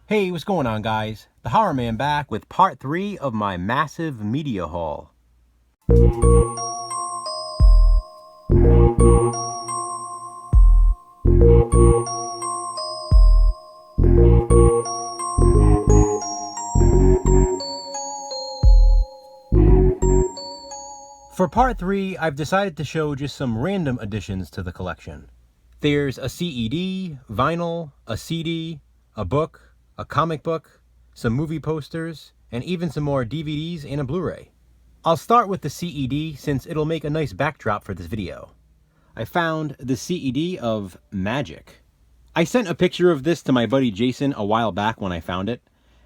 Hey, what's going on, guys? The Horror Man back with part 3 of my massive media haul. For part 3, I've decided to show just some random additions to the collection. There's a CED, vinyl, a CD, a book, a comic book, some movie posters, and even some more DVDs and a Blu-ray. I'll start with the CED since it'll make a nice backdrop for this video. I found the CED of Magic. I sent a picture of this to my buddy Jason a while back when I found it,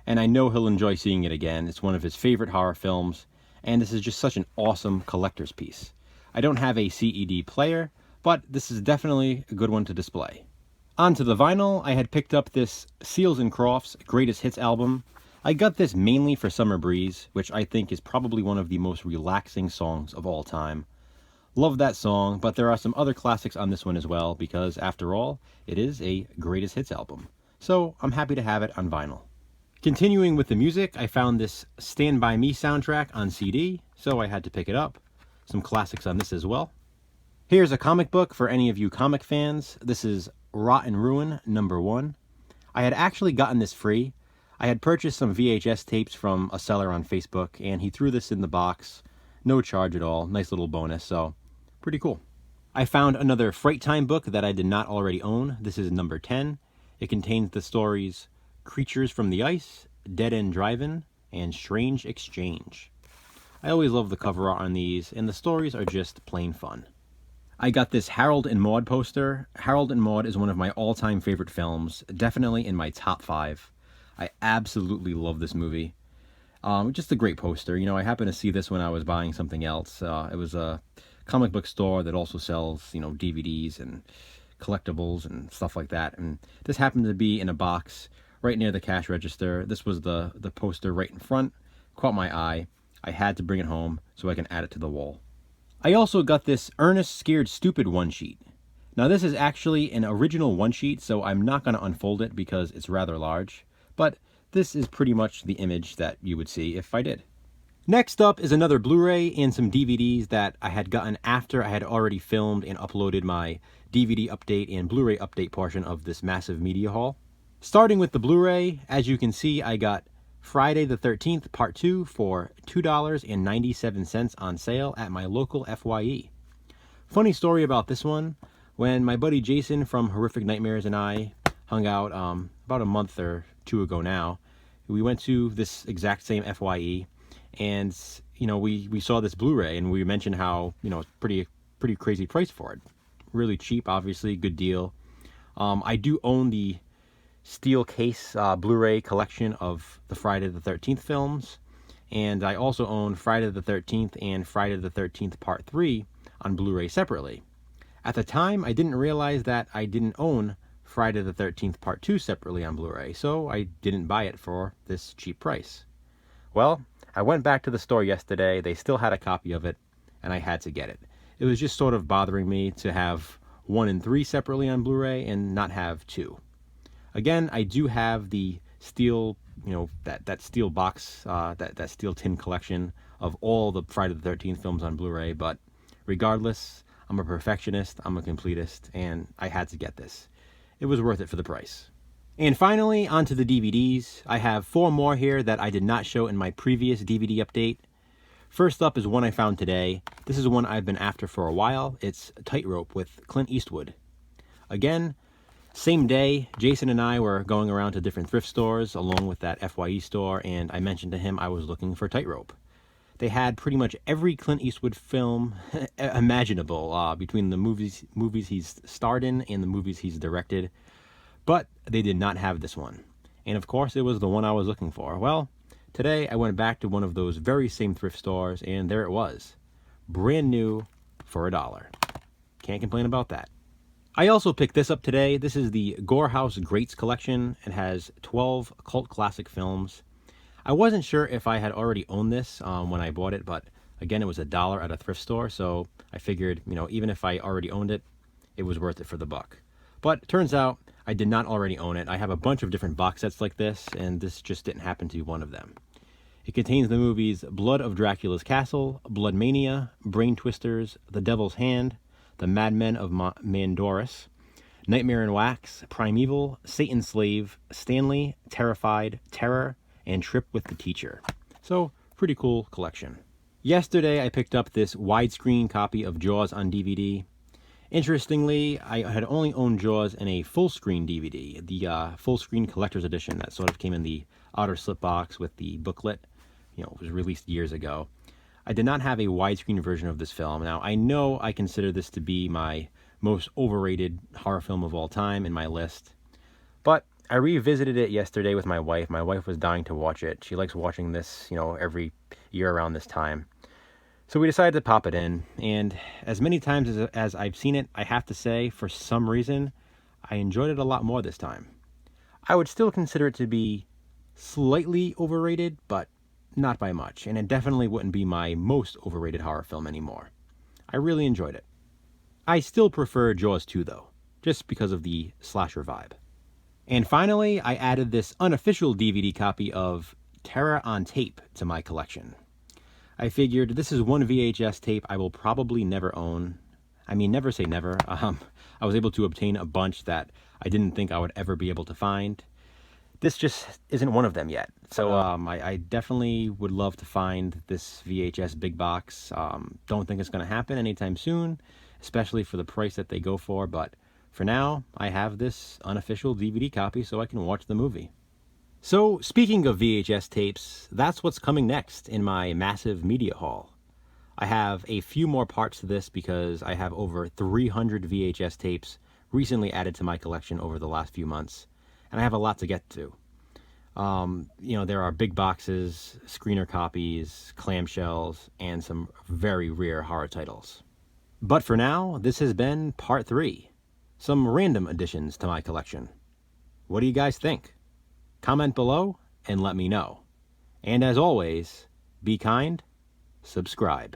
and I know he'll enjoy seeing it again. It's one of his favorite horror films, and this is just such an awesome collector's piece. I don't have a CED player, but this is definitely a good one to display. On to the vinyl, I had picked up this Seals and Crofts Greatest Hits album. I got this mainly for Summer Breeze, which I think is probably one of the most relaxing songs of all time. Love that song, but there are some other classics on this one as well, because after all, it is a Greatest Hits album. So I'm happy to have it on vinyl. Continuing with the music, I found this Stand By Me soundtrack on CD, so I had to pick it up. Some classics on this as well. Here's a comic book for any of you comic fans. This is Rot and Ruin #1. I had actually gotten this free. I had purchased some VHS tapes from a seller on Facebook, and he threw this in the box. No charge at all. Nice little bonus, so pretty cool. I found another Fright Time book that I did not already own. This is number 10. It contains the stories Creatures from the Ice, Dead End Drive-In, and Strange Exchange. I always love the cover art on these, and the stories are just plain fun. I got this Harold and Maude poster. Harold and Maude is one of my all-time favorite films, definitely in my top 5. I absolutely love this movie. Just a great poster. You know, I happened to see this when I was buying something else. It was a comic book store that also sells, DVDs and collectibles and stuff like that. And this happened to be in a box right near the cash register. This was the poster right in front. Caught my eye. I had to bring it home so I can add it to the wall. I also got this Ernest Scared Stupid one-sheet. Now this is actually an original one-sheet, so I'm not going to unfold it because it's rather large. But this is pretty much the image that you would see if I did. Next up is another Blu-ray and some DVDs that I had gotten after I had already filmed and uploaded my DVD update and Blu-ray update portion of this massive media haul. Starting with the Blu-ray, as you can see, I got Friday the 13th Part 2 for $2.97 on sale at my local FYE. Funny story about this one, when my buddy Jason from Horrific Nightmares and I hung out about a month or two ago now, we went to this exact same FYE, and we saw this Blu-ray, and we mentioned how it's pretty crazy price for it. Really cheap, obviously, good deal. I do own the steel case Blu-ray collection of the Friday the 13th films, and I also own Friday the 13th and Friday the 13th Part 3 on Blu-ray separately. At the time, I didn't realize that I didn't own Friday the 13th Part 2 separately on Blu-ray, so I didn't buy it for this cheap price. Well, I went back to the store yesterday. They still had a copy of it, and I had to get it. It was just sort of bothering me to have 1 and 3 separately on Blu-ray and not have 2. Again, I do have the steel, that steel box, that steel tin collection of all the Friday the 13th films on Blu-ray, but regardless, I'm a perfectionist, I'm a completist, and I had to get this. It was worth it for the price. And finally, onto the DVDs. I have 4 more here that I did not show in my previous DVD update. First up is one I found today. This is one I've been after for a while. It's Tightrope with Clint Eastwood. Again, same day, Jason and I were going around to different thrift stores along with that FYE store, and I mentioned to him I was looking for Tightrope. They had pretty much every Clint Eastwood film imaginable between the movies he's starred in and the movies he's directed, but they did not have this one. And of course, it was the one I was looking for. Well, today I went back to one of those very same thrift stores, and there it was. Brand new for $1. Can't complain about that. I also picked this up today. This is the Gorehouse Greats collection. It has 12 cult classic films. I wasn't sure if I had already owned this when I bought it, but again, it was $1 at a thrift store, so I figured, even if I already owned it, it was worth it for the buck. But turns out I did not already own it. I have a bunch of different box sets like this, and this just didn't happen to be one of them. It contains the movies Blood of Dracula's Castle, Blood Mania, Brain Twisters, The Devil's Hand, The Madmen of Mandoris, Nightmare in Wax, Primeval, Satan's Slave, Stanley, Terrified, Terror, and Trip with the Teacher. So, pretty cool collection. Yesterday, I picked up this widescreen copy of Jaws on DVD. Interestingly, I had only owned Jaws in a full-screen DVD, the full-screen collector's edition that sort of came in the outer slip box with the booklet. You know, it was released years ago. I did not have a widescreen version of this film. Now, I know I consider this to be my most overrated horror film of all time in my list, but I revisited it yesterday with my wife. My wife was dying to watch it. She likes watching this, you know, every year around this time. So we decided to pop it in, and as many times as I've seen it, I have to say, for some reason, I enjoyed it a lot more this time. I would still consider it to be slightly overrated, but not by much, and it definitely wouldn't be my most overrated horror film anymore. I really enjoyed it. I still prefer Jaws 2, though, just because of the slasher vibe. And finally, I added this unofficial DVD copy of Terror on Tape to my collection. I figured this is one VHS tape I will probably never own. I mean, never say never. I was able to obtain a bunch that I didn't think I would ever be able to find. This just isn't one of them yet. So I definitely would love to find this VHS big box. Don't think it's going to happen anytime soon, especially for the price that they go for, but for now, I have this unofficial DVD copy so I can watch the movie. So, speaking of VHS tapes, that's what's coming next in my massive media haul. I have a few more parts to this because I have over 300 VHS tapes recently added to my collection over the last few months, and I have a lot to get to. You know, there are big boxes, screener copies, clamshells, and some very rare horror titles. But for now, this has been part 3. Some random additions to my collection. What do you guys think? Comment below and let me know. And as always, be kind, subscribe.